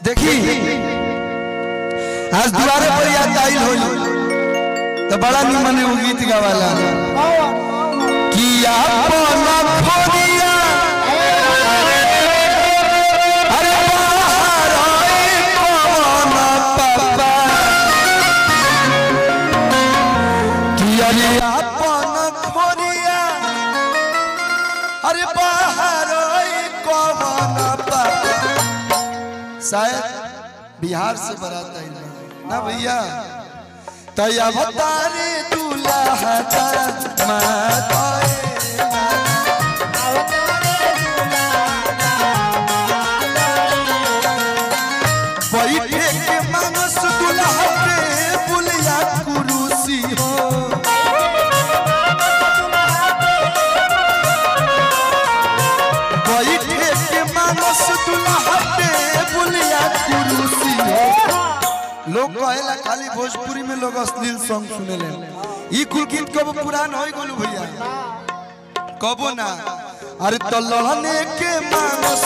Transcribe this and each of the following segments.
देखी आज दुआरे पर याद आई हो तो बड़ा निमन वो गीत गावाला कि आपना खोरिया अरे बाहर आए कौन पापा कि अरे आपना खोरिया अरे बाहर आए कौन पापा। शायद बिहार से बारात आई ना भैया तया बतारे दूल्हा बैठे के मानस दूल्हा पे बुलिया कुरुसी हो बैठे के मानस दूल्हा पे बुलिया कुरुसी हो। लोग कहेला खाली भोजपुरी में लोग अश्लील सॉन्ग सुने ले ई कुल गीत कब पुरान होई गोलू भैया कबो ना। अरे तो लहने के मानस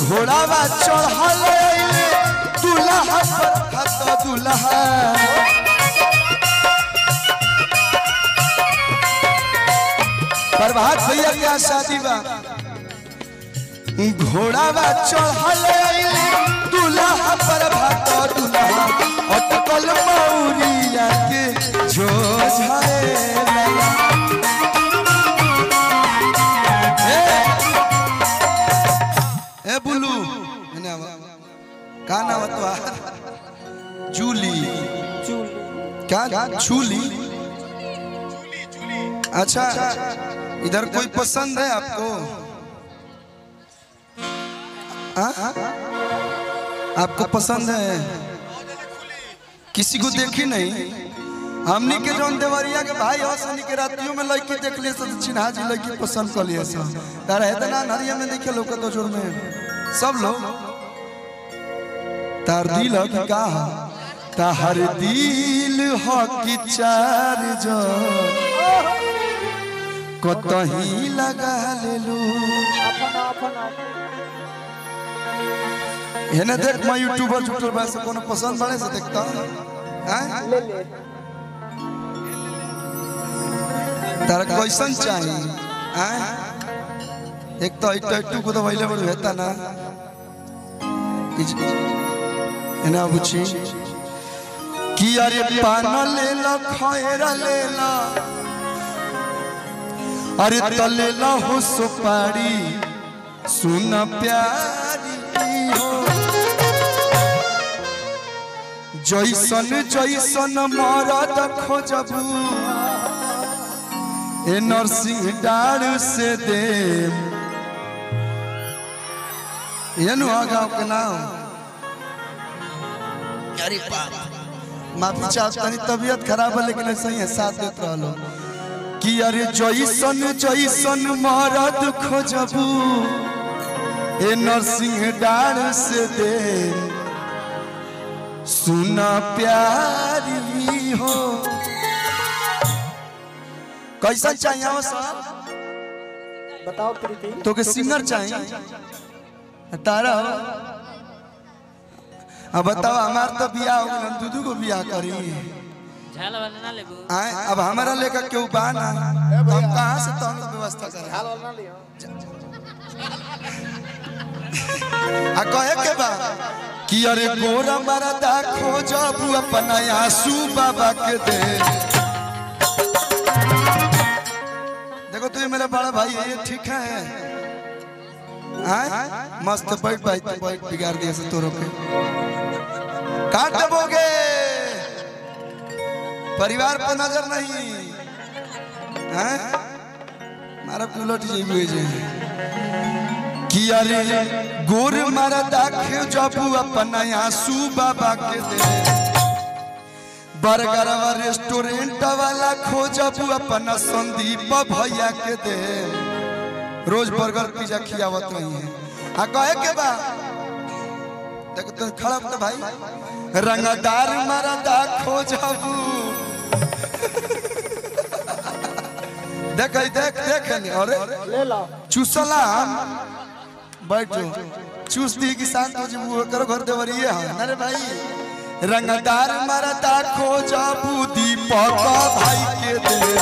घोड़ावा चढ़ल दूल्हा पर दूल्हा प्रभात भैया क्या शादी बा घोड़ावा चढ़ल दूल्हा पर भात दूल्हा अटकल मौरिया के झोझाए ए बुलू का नाम तो जूली क्या छूली अच्छा इधर कोई पसंद है आपको आपको पसंद है किसी को देखी नहीं हमनी के जौन देवरिया के भाई हो सनी के रातियों में लड़की देख लिए सब चिन्हा जी लड़की पसंद कर लिए सब तार है तो ना नरिया में देखे लोग तो जोर में सब लोग तार दिल हो कि का हो तार दिल हो कि चार जो कतही लगा ले लू है ना देख मैं यूट्यूबर यूट्यूबर से कोनो पसंद बड़े से देखता हैं तारा कैसन चाहिए हैं एक तो टू को तो वहीले बड़ हेता ना है ना बुची कि अरे पान ले ला खैरा ले ला अरे तले ला हो सुपारी सुन प्यारी हो जैसन जैसन मरद खोजबू ए नरसिंह डार से दे ये नुआ गाँव के नाम अरे माफी चाहता नहीं तबीयत खराब है लेकिन सही है साथ देते रहो कि अरे जैसन जैसन मरद खोजबू ए नरसिंह डार से दे सुना प्यारी हो कैसा चाहिए वो सब बताओ प्रीति तो के सिंगर चाहिए तारा हो अब बताओ हमार तो बियाह हो गया दूधू को बियाह करी झाल वाला ना लेबू आए अब हमारा लेकर क्यों बाना हम कहां से तो व्यवस्था करें झाल वाला ना लियो आ कहे के बा कि अरे गोरा मरदा खोजबू अपना आंसू बाबा के दे देखो तू मेरा बड़ा भाई है ये ठीक है मस्त बैठ भाई तो बैठ बिगाड़ दिया से तोरो के काट दबोगे परिवार पर नजर नहीं हैं मारा उलट जेबी जे कि अरे गोर मरदा खोजबू अपना आंसू बाबा के दे बर्गर रेस्टोरेंट वाला खोजबू अपना संदीप भैया के दे रोज बर्गर पिज्जा खियावत रही है आ कहे के बा देख तो खड़ा तो भाई रंगदार मरदा खोजबू देख देख देख अरे ले लो चूसला बैठो चूसती की शांत हो जब करो घर देवरिए है अरे भाई रंगदार मरदा खोजबू दीपक भाई के दे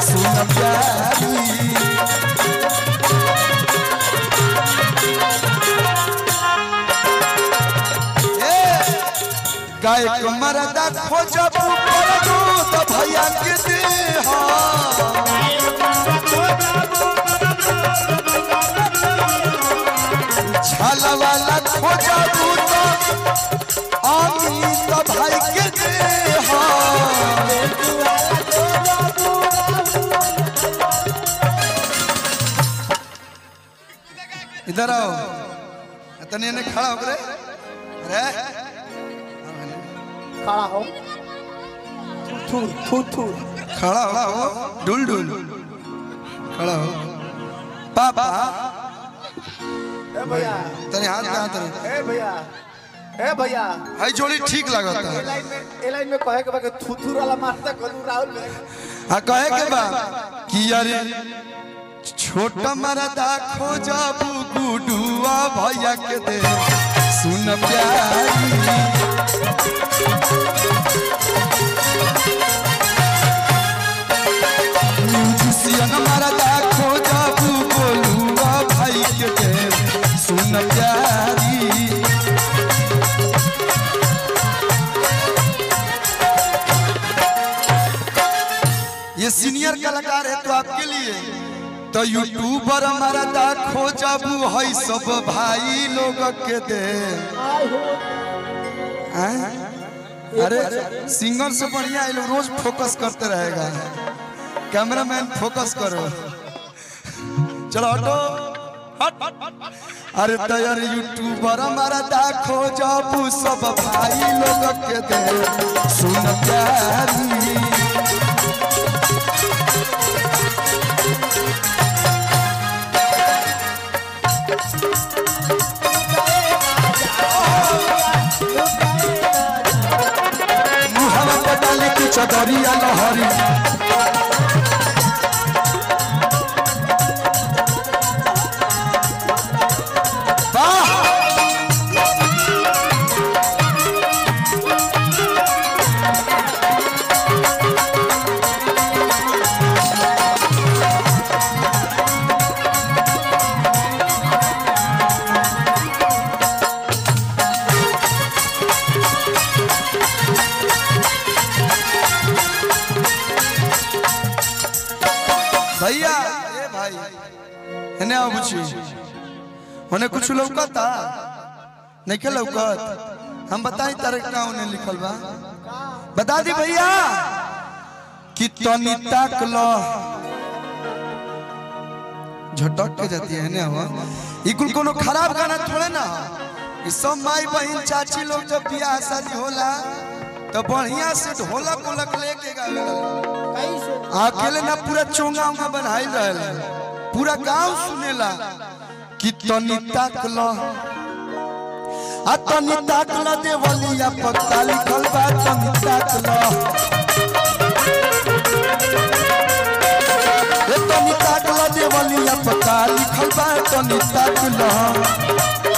सुन प्यारी गायक मरदा खोजबू तो भैया के दे छाला वाला खोजबू तो अमित भाई के दे इधर आओ तने ने खड़ा हो रे अरे खड़ा हो थू थू थू खड़ा हो डुल डुल खड़ा हो पापा ए भैया तेरे हाथ में हाथ रख ए भैया हाई जोड़ी ठीक लगता है ए लाइन में कहे के बा कि थू थू वाला मारता कलू राहुल में आ कहे के बा कि अरे छोटा मरदा खोजबू गुडुआ भैया के दे सुन प्यारी म्यूजिशियन मरदा खोजबू गोलुआ भाई के दे सुन प्यारी ये सीनियर कलाकार है तो आपके लिए तो यूट्यूबर मरदा खोजबू है सब भाई लोग के दे अरे सिंगर से बढ़िया ये लोग रोज फोकस करते रहेगा कैमरामैन फोकस करो चलो हटो अरे तैयार यूट्यूबर मरदा खोजबू सब भाई लोग के दे सुन प्यारी चदरिया लहरी भैया ए भाई इन्हें अब उन्हें कुछ लौकता नहीं के लौकत हम बताई तारीख का उन्हें लिखल बा बता दी भैया कि तनी तक लो झटक के जाती है ने हवा ई कुल कोनो खराब गाना थोड़े ना ई सब माई बहन चाची लोग जब बियाह शादी होला तो बढ़िया से ढोलक उलक लेके गावेला अकेले ना पूरा चोंगा उंगा बनाई रहला पूरा गांव सुनेला कि तनी तक लो आ तनी तक लो देवलिया पक्का लिखल बा तनी तक लो ए तनी तक लो देवलिया पक्का लिखल बा तनी तक लो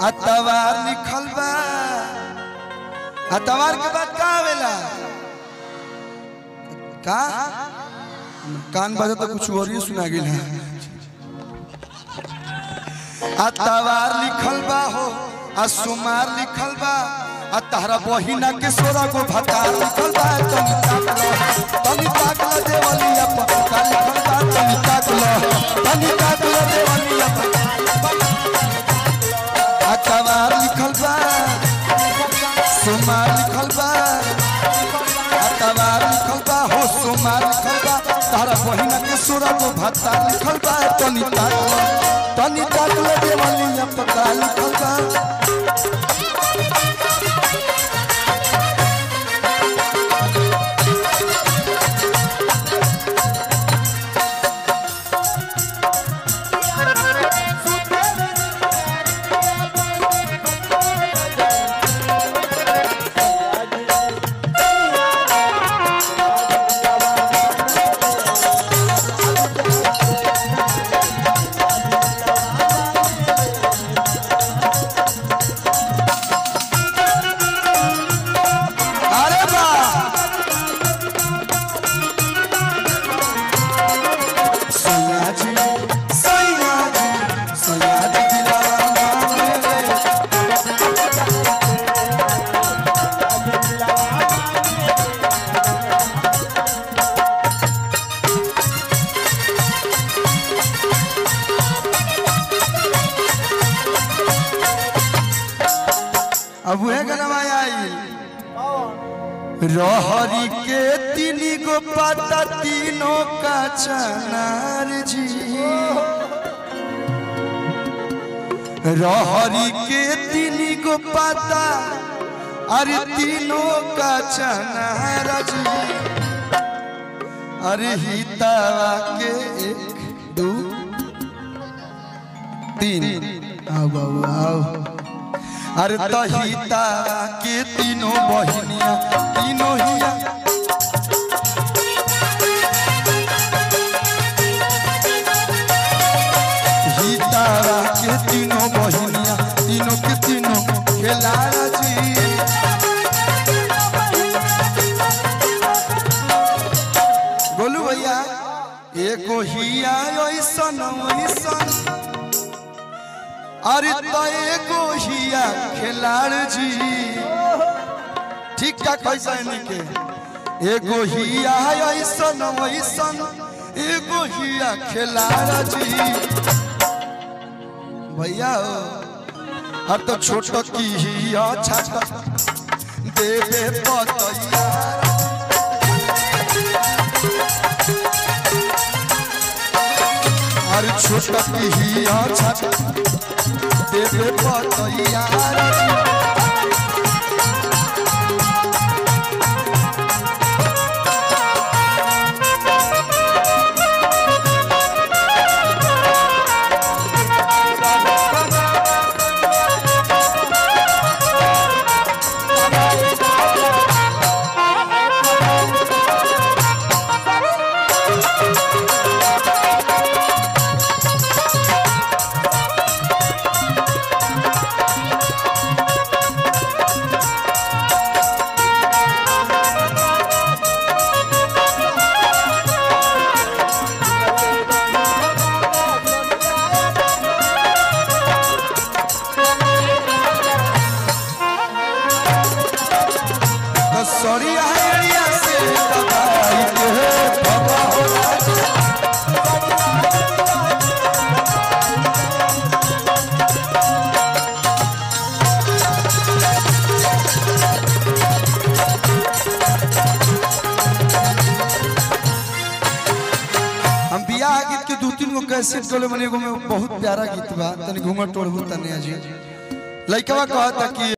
अतवार लिखल बा अतवार के बाद का आवेला का कान बजा तो कुछ और ही सुना गेल है अतवार लिखल बा हो आ सोमवार लिखल बा आ तहरा बहिना के सोरा को भतार लिखल बा तनी ताकला देवलिया पक्का लिखल बा तनी ताकला देवलिया अतवार लिखल बा सोमवार लिखल बा अतवार लिखल बा हो सोमवार लिखल बा तारा बहिना के सोरा को भत्ता लिखल बा तनी ताकला तनी ताक लगे वाली पका लिखल बा अब वह गनवा आई रहरी के तीन गो पाता तीनों का चनार जी रहरी के तीन गो पाता अरे तीनों का चनार जी अरे हितावा के 1 2 3 आओ बाबू आओ अरे तहिता के तीनों बहनिया तीनों हिया हितारा के तीनों बहनिया तीनों के तीनों खेलारा जी गोलू भैया एगो हिया ऐसन वैसन अरे एगो हिया खिलाड़ जी ठीक ठाक कैसा के एगो हिया ऐसन वैसन एगो हिया खिलाड़ जी भैया हर तो छोट की हिया छाता देवे पतैया हर छोट की हिया छाता देवे पतैया कैसेट कोले मने एगो में बहुत प्यारा गीत बा तनी घूंघट तोड़बू तने जी लइकवा कहता कि